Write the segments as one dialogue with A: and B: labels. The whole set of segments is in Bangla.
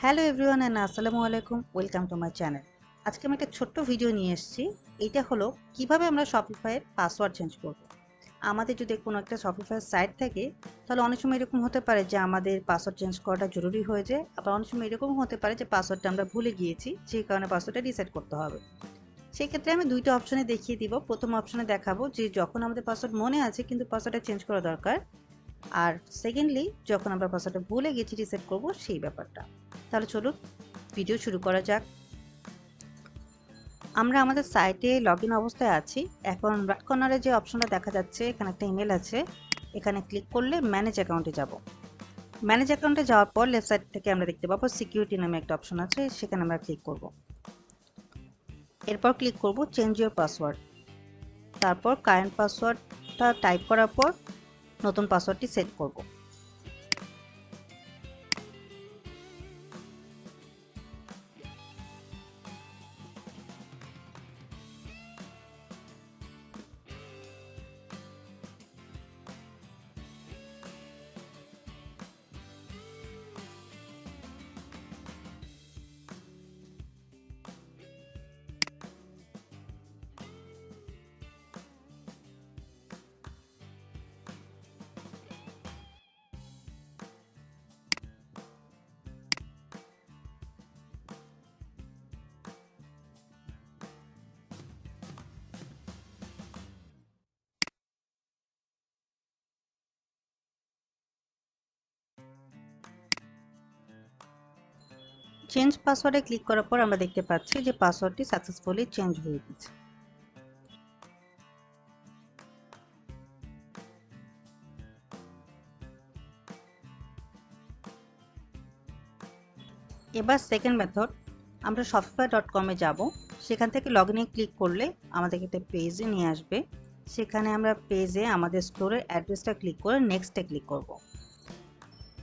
A: হ্যালো এভরিওয়ান এন্ড আসসালামু আলাইকুম, ওয়েলকাম টু মাই চ্যানেল। আজকে আমি একটা ছোট্ট ভিডিও নিয়ে এসেছি। এইটা হলো কিভাবে আমরা শপিফাইয়ের পাসওয়ার্ড চেঞ্জ করব। আমাদের যদি কোনো একটা শপিফাইয়ের সাইট থাকে, তাহলে অনেক সময় এরকম হতে পারে যে আমাদের পাসওয়ার্ড চেঞ্জ করাটা জরুরি হয়ে যায়। আবার অনেক সময় এরকম হতে পারে যে পাসওয়ার্ডটা আমরা ভুলে গিয়েছি, সেই কারণে পাসওয়ার্ডটা রিসেট করতে হবে। সেক্ষেত্রে আমি দুইটা অপশনে দেখিয়ে দিব। প্রথম অপশনে দেখাবো যে যখন আমাদের পাসওয়ার্ড মনে আছে কিন্তু পাসওয়ার্ডটা চেঞ্জ করা দরকার, আর সেকেন্ডলি যখন আমরা পাসওয়ার্ডটা ভুলে গেছি রিসেট করব সেই ব্যাপারটা। তাহলে চলুন ভিডিও শুরু করা যাক। আমরা আমাদের সাইটে লগইন অবস্থায় আছি। এখন রাইট কর্নারে যে অপশনটা দেখা যাচ্ছে, এখানে একটা ইমেল আছে। এখানে ক্লিক করলে ম্যানেজ অ্যাকাউন্টে যাব। ম্যানেজ অ্যাকাউন্টে যাওয়ার পর লেফট সাইড থেকে আমরা দেখতে পাবো সিকিউরিটি নামে একটা অপশন আছে, সেখানে আমরা ক্লিক করব। এরপর ক্লিক করব চেঞ্জ ইওর পাসওয়ার্ড। তারপর কারেন্ট পাসওয়ার্ডটা টাইপ করার পর নতুন পাসওয়ার্ডটি সেট করব। চেঞ্জ পাসওয়ার্ডে ক্লিক করার পর আমরা দেখতে পাচ্ছি যে পাসওয়ার্ডটি সাকসেসফুলি চেঞ্জ হয়ে গেছে। এবার সেকেন্ড মেথড, আমরা shopify.com-এ যাব। সেখান থেকে লগইনে ক্লিক করলে আমাদেরকে একটা পেজে নিয়ে আসবে। সেখানে আমরা পেজে আমাদের স্টোরের অ্যাড্রেসটা ক্লিক করে নেক্সটে ক্লিক করব।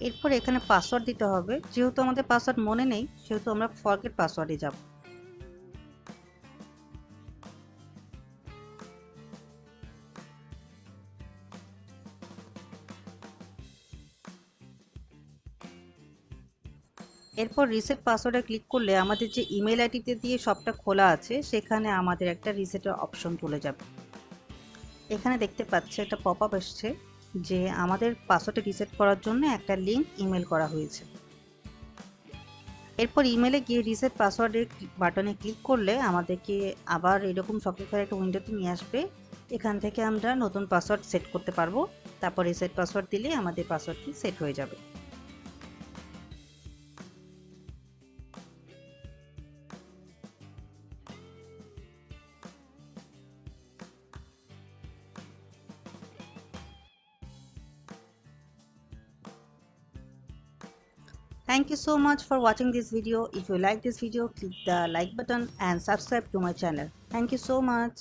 A: এরপর এখানে পাসওয়ার্ড দিতে হবে। যেহেতু আমাদের পাসওয়ার্ড মনে নেই, সেহেতু আমরা ফরগেট পাসওয়ার্ডে যাব। এরপর রিসেট পাসওয়ার্ডে ক্লিক করলে আমাদের যে ইমেল আইডিতে দিয়ে সবটা খোলা আছে, সেখানে আমাদের একটা রিসেটের অপশন চলে যাবে। এখানে দেখতে পাচ্ছি একটা পপ আপ এসছে যে আমাদের পাসওয়ার্ডটা রিসেট করার জন্য একটা লিংক ইমেল করা হয়েছে। এরপর ইমেলে গিয়ে রিসেট পাসওয়ার্ডের বাটনে ক্লিক করলে আমাদেরকে আবার এরকম শপিফাই একটা উইন্ডোতে নিয়ে আসবে। এখান থেকে আমরা নতুন পাসওয়ার্ড সেট করতে পারবো। তারপর রিসেট পাসওয়ার্ড দিলে আমাদের পাসওয়ার্ডটি সেট হয়ে যাবে। Thank you so much for watching this video. If you like this video, click the like button and subscribe to my channel. Thank you so much.